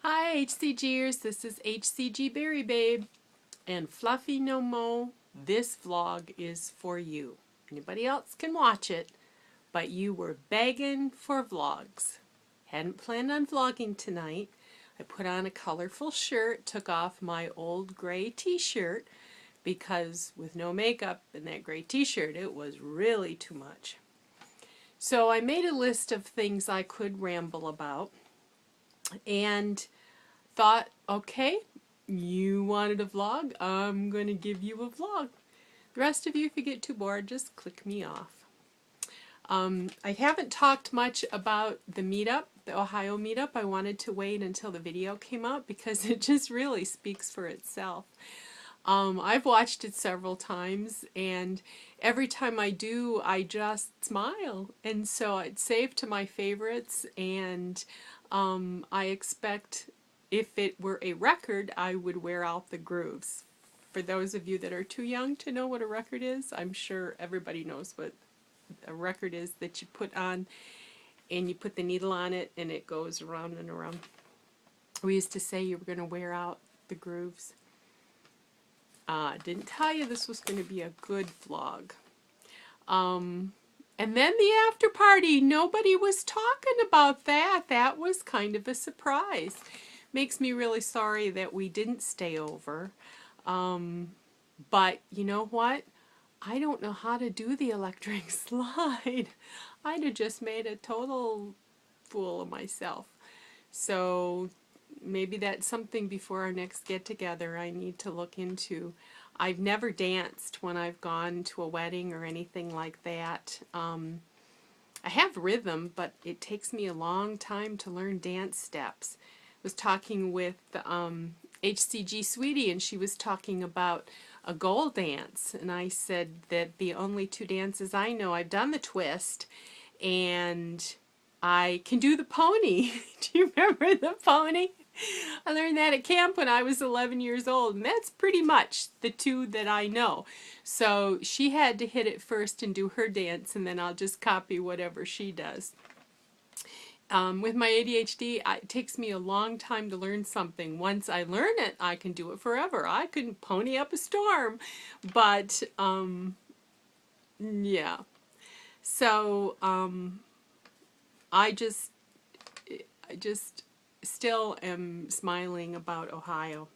Hi HCGers, this is HCG Berry Babe and Fluffynomo. This vlog is for you. Anybody else can watch it, but you were begging for vlogs. Hadn't planned on vlogging tonight. I put on a colorful shirt, took off my old gray t-shirt because with no makeup and that gray t-shirt it was really too much. So I made a list of things I could ramble about and thought, okay, you wanted a vlog, I'm going to give you a vlog. The rest of you, if you get too bored, just click me off. I haven't talked much about the meetup, the Ohio meetup. I wanted to wait until the video came out because it just really speaks for itself. I've watched it several times, and every time I do, I just smile. And so it's saved to my favorites, and I expect if it were a record, I would wear out the grooves. For those of you that are too young to know what a record is, I'm sure everybody knows what a record is, that you put on and you put the needle on it and it goes around and around. We used to say you were going to wear out the grooves. Didn't tell you this was going to be a good vlog. And then the after party, nobody was talking about that. That was kind of a surprise. Makes me really sorry that we didn't stay over. But you know what? I don't know how to do the electric slide. I'd have just made a total fool of myself. So maybe that's something before our next get-together I need to look into. I've never danced when I've gone to a wedding or anything like that. I have rhythm, but it takes me a long time to learn dance steps. I was talking with Hcg Sweetie, and she was talking about a goal dance, and I said that the only two dances I know, I've done the twist, and I can do the pony. Do you remember the pony? I learned that at camp when I was 11 years old, and that's pretty much the two that I know. So she had to hit it first and do her dance, and then I'll just copy whatever she does. With my ADHD, it takes me a long time to learn something. Once I learn it, I can do it forever. I can pony up a storm. But, yeah. So, I just still am smiling about Ohio.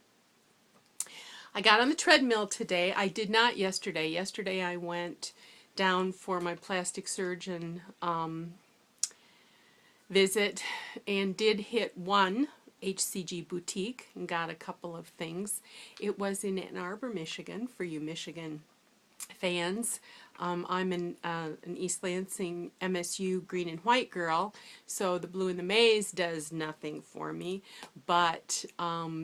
I got on the treadmill today. I did not yesterday. Yesterday I went down for my plastic surgeon visit and did hit one HCG boutique and got a couple of things. It was in Ann Arbor, Michigan, for you Michigan fans. I'm an East Lansing MSU green and white girl, so the blue and the maize does nothing for me, but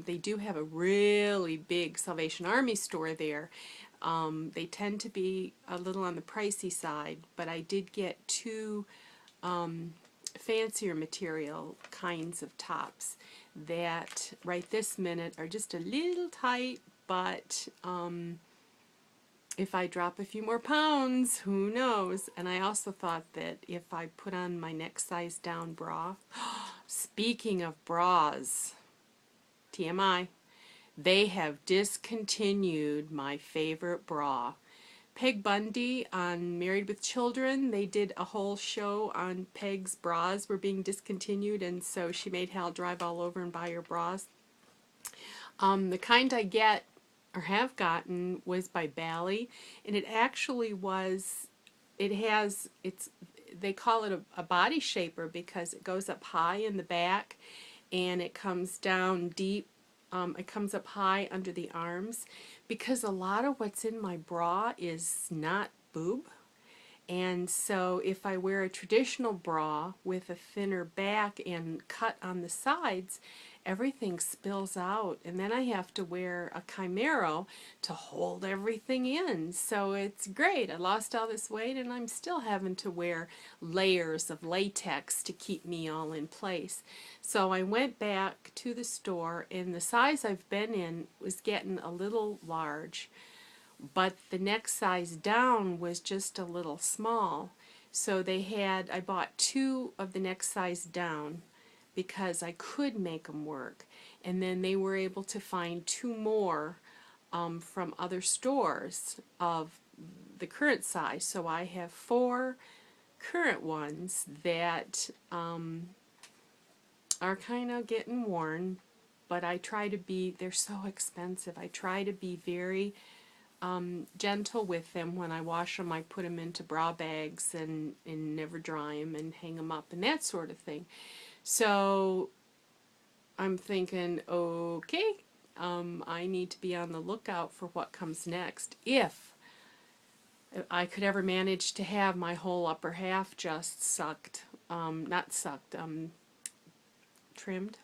they do have a really big Salvation Army store there. They tend to be a little on the pricey side, but I did get two fancier material kinds of tops that right this minute are just a little tight, but if I drop a few more pounds, who knows? And I also thought that if I put on my next size down bra, speaking of bras, TMI, they have discontinued my favorite bra. Peg Bundy on Married with Children, they did a whole show on Peg's bras were being discontinued, and so she made Hal drive all over and buy her bras. The kind I get or have gotten was by Bally, and it actually was, they call it a body shaper because it goes up high in the back and it comes down deep. It comes up high under the arms because a lot of what's in my bra is not boob. And so if I wear a traditional bra with a thinner back and cut on the sides, everything spills out, and then I have to wear a Chimero to hold everything in. So it's great. I lost all this weight and I'm still having to wear layers of latex to keep me all in place. So I went back to the store, and the size I've been in was getting a little large, but the next size down was just a little small. So I bought two of the next size down because I could make them work. And then they were able to find 2 more from other stores of the current size. So I have 4 current ones that are kind of getting worn, but I try to be, they're so expensive, I try to be very gentle with them. When I wash them, I put them into bra bags and never dry them and hang them up and that sort of thing. So I'm thinking, okay, I need to be on the lookout for what comes next. If I could ever manage to have my whole upper half just sucked, not sucked, trimmed,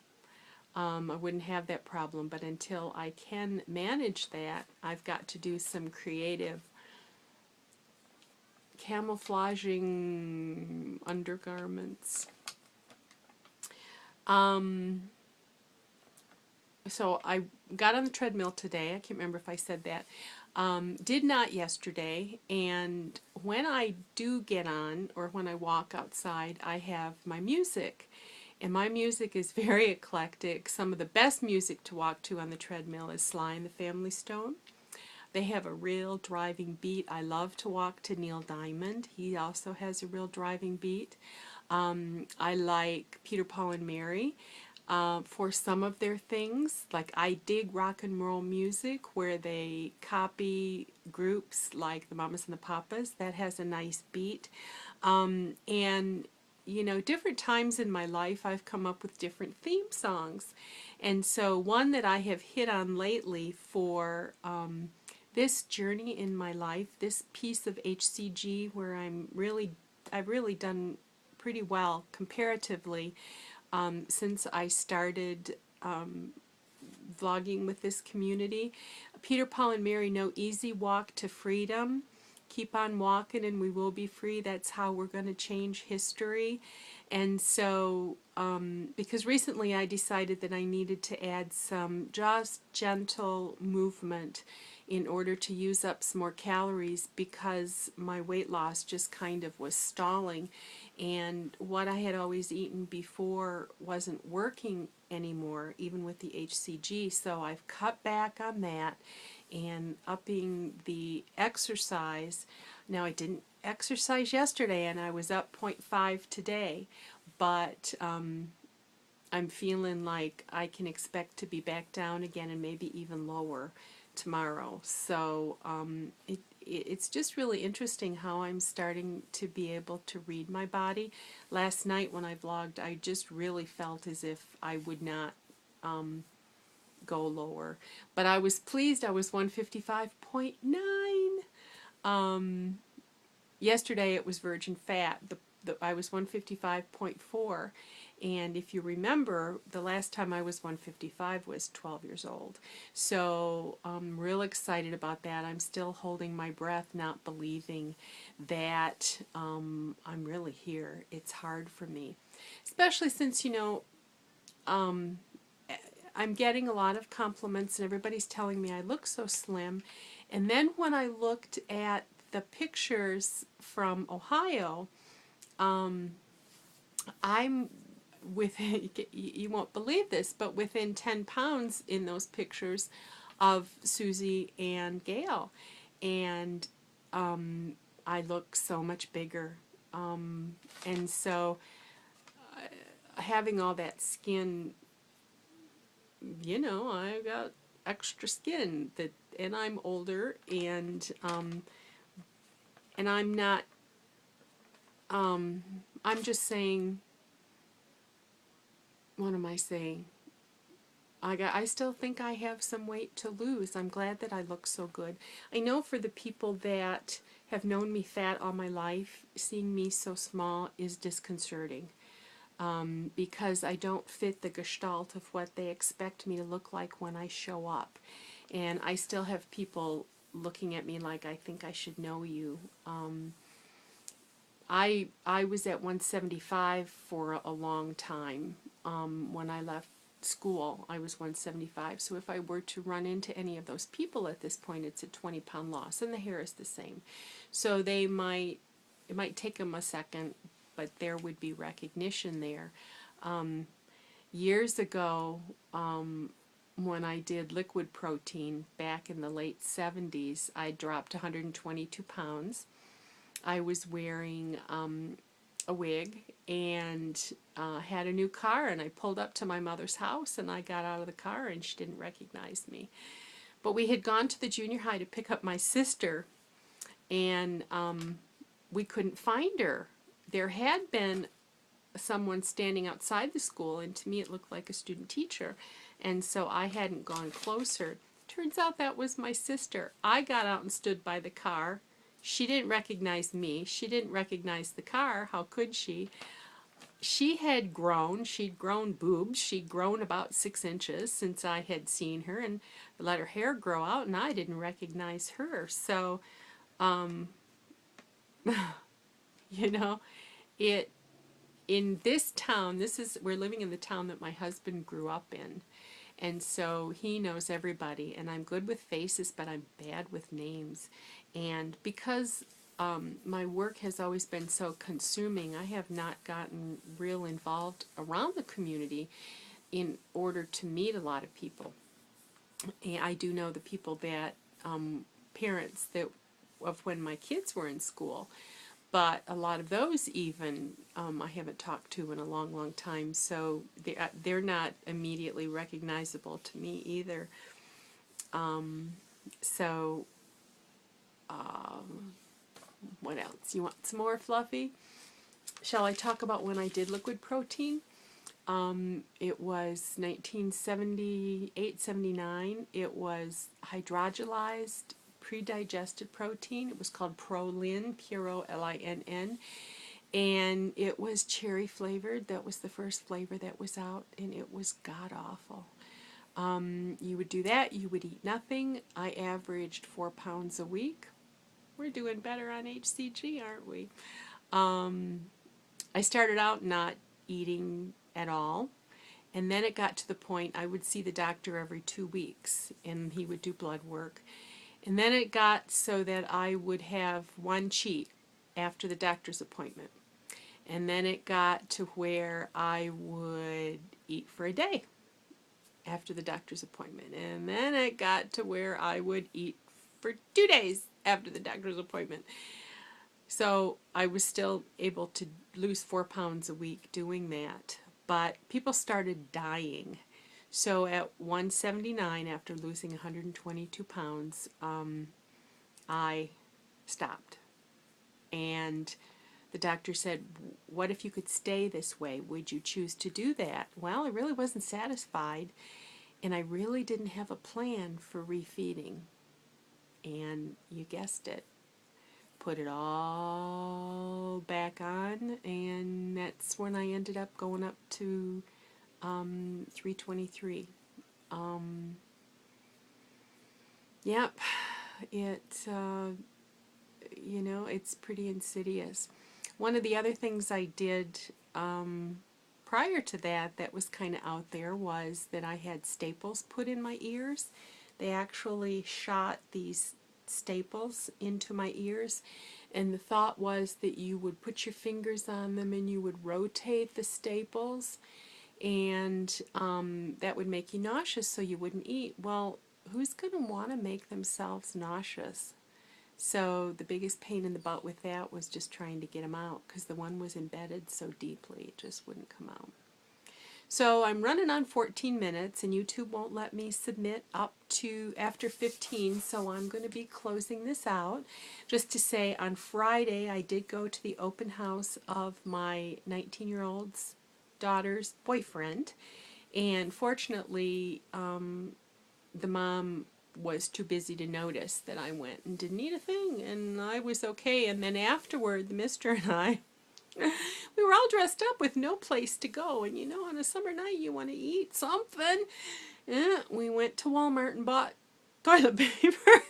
I wouldn't have that problem. But until I can manage that, I've got to do some creative camouflaging undergarments. So I got on the treadmill today. I can't remember if I said that. Did not yesterday. And when I do get on, or when I walk outside, I have my music. And my music is very eclectic. Some of the best music to walk to on the treadmill is Sly and the Family Stone. They have a real driving beat. I love to walk to Neil Diamond. He also has a real driving beat. I like Peter, Paul, and Mary for some of their things. Like, I dig rock and roll music where they copy groups like the Mamas and the Papas. That has a nice beat. And you know, different times in my life I've come up with different theme songs. And so one that I have hit on lately for this journey in my life, this piece of HCG where I've really done pretty well comparatively since I started vlogging with this community. Peter, Paul, and Mary, No Easy Walk to Freedom. Keep on walking and we will be free. That's how we're going to change history. And so, because recently I decided that I needed to add some just gentle movement in order to use up some more calories, because my weight loss just kind of was stalling. And what I had always eaten before wasn't working anymore, even with the HCG. So I've cut back on that and upping the exercise. Now, I didn't exercise yesterday and I was up 0.5 today, but I'm feeling like I can expect to be back down again and maybe even lower tomorrow. So it's just really interesting how I'm starting to be able to read my body. Last night when I vlogged, I just really felt as if I would not go lower. But I was pleased. I was 155.9. Yesterday it was virgin fat. I was 155.4. And if you remember, the last time I was 155 was 12 years old. So I'm real excited about that. I'm still holding my breath, not believing that I'm really here. It's hard for me, especially since, you know, I'm getting a lot of compliments and everybody's telling me I look so slim. And then when I looked at the pictures from Ohio, I'm within, you won't believe this, but within 10 pounds in those pictures of Susie and Gail. And I look so much bigger. And so having all that skin, you know, I got extra skin, that, and I'm older, and I'm not, I'm just saying, what am I saying? I still think I have some weight to lose. I'm glad that I look so good. I know for the people that have known me fat all my life, seeing me so small is disconcerting. Because I don't fit the gestalt of what they expect me to look like when I show up. And I still have people looking at me like I think I should know you. I was at 175 for a long time. When I left school, I was 175. So if I were to run into any of those people at this point, it's a 20-pound loss, and the hair is the same. So it might take them a second, but there would be recognition there. years ago, when I did liquid protein back in the late 70s, I dropped 122 pounds. I was wearing a wig and had a new car, and I pulled up to my mother's house, and I got out of the car and she didn't recognize me. But we had gone to the junior high to pick up my sister, and we couldn't find her. There had been someone standing outside the school, and to me it looked like a student teacher, and so I hadn't gone closer. Turns out that was my sister. I got out and stood by the car. She didn't recognize me. She didn't recognize the car. How could she? She had grown. She'd grown boobs. She'd grown about 6 inches since I had seen her, and let her hair grow out, and I didn't recognize her. So, you know, it in this town, we're living in the town that my husband grew up in, and so he knows everybody, and I'm good with faces, but I'm bad with names. And because my work has always been so consuming, I have not gotten real involved around the community in order to meet a lot of people. And I do know the people that, parents that, of when my kids were in school, but a lot of those even I haven't talked to in a long, long time, so they're not immediately recognizable to me either. So, what else? You want some more, Fluffy? Shall I talk about when I did liquid protein? It was 1978, 79. It was hydrogenized pre-digested protein. It was called Prolin, P-R-O-L-I-N-N, and it was cherry flavored. That was the first flavor that was out, and it was god-awful. You would do that, you would eat nothing. I averaged 4 pounds a week. We're doing better on HCG, aren't we? I started out not eating at all, and then it got to the point I would see the doctor every 2 weeks, and he would do blood work. And then it got so that I would have one cheat after the doctor's appointment. And then it got to where I would eat for a day after the doctor's appointment. And then it got to where I would eat for 2 days after the doctor's appointment. So I was still able to lose 4 pounds a week doing that. But people started dying. So at 179, after losing 122 pounds, I stopped. And the doctor said, what if you could stay this way? Would you choose to do that? Well, I really wasn't satisfied, and I really didn't have a plan for refeeding. And you guessed it. Put it all back on, and that's when I ended up going up to 323. Yep, you know, it's pretty insidious. One of the other things I did prior to that was kind of out there was that I had staples put in my ears. They actually shot these staples into my ears, and the thought was that you would put your fingers on them and you would rotate the staples, and that would make you nauseous so you wouldn't eat. Well, who's going to want to make themselves nauseous? So the biggest pain in the butt with that was just trying to get them out, because the one was embedded so deeply it just wouldn't come out. So I'm running on 14 minutes, and YouTube won't let me submit up to after 15, so I'm going to be closing this out. Just to say, on Friday I did go to the open house of my 19-year-old's daughter's boyfriend, and fortunately the mom was too busy to notice that I went and didn't eat a thing, and I was okay. And then afterward, the mister and I, we were all dressed up with no place to go, and you know, on a summer night you want to eat something. We went to Walmart and bought toilet paper.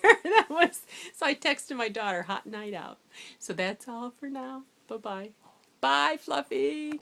So I texted my daughter, hot night out. So that's all for now. Bye-bye. Bye, Fluffy.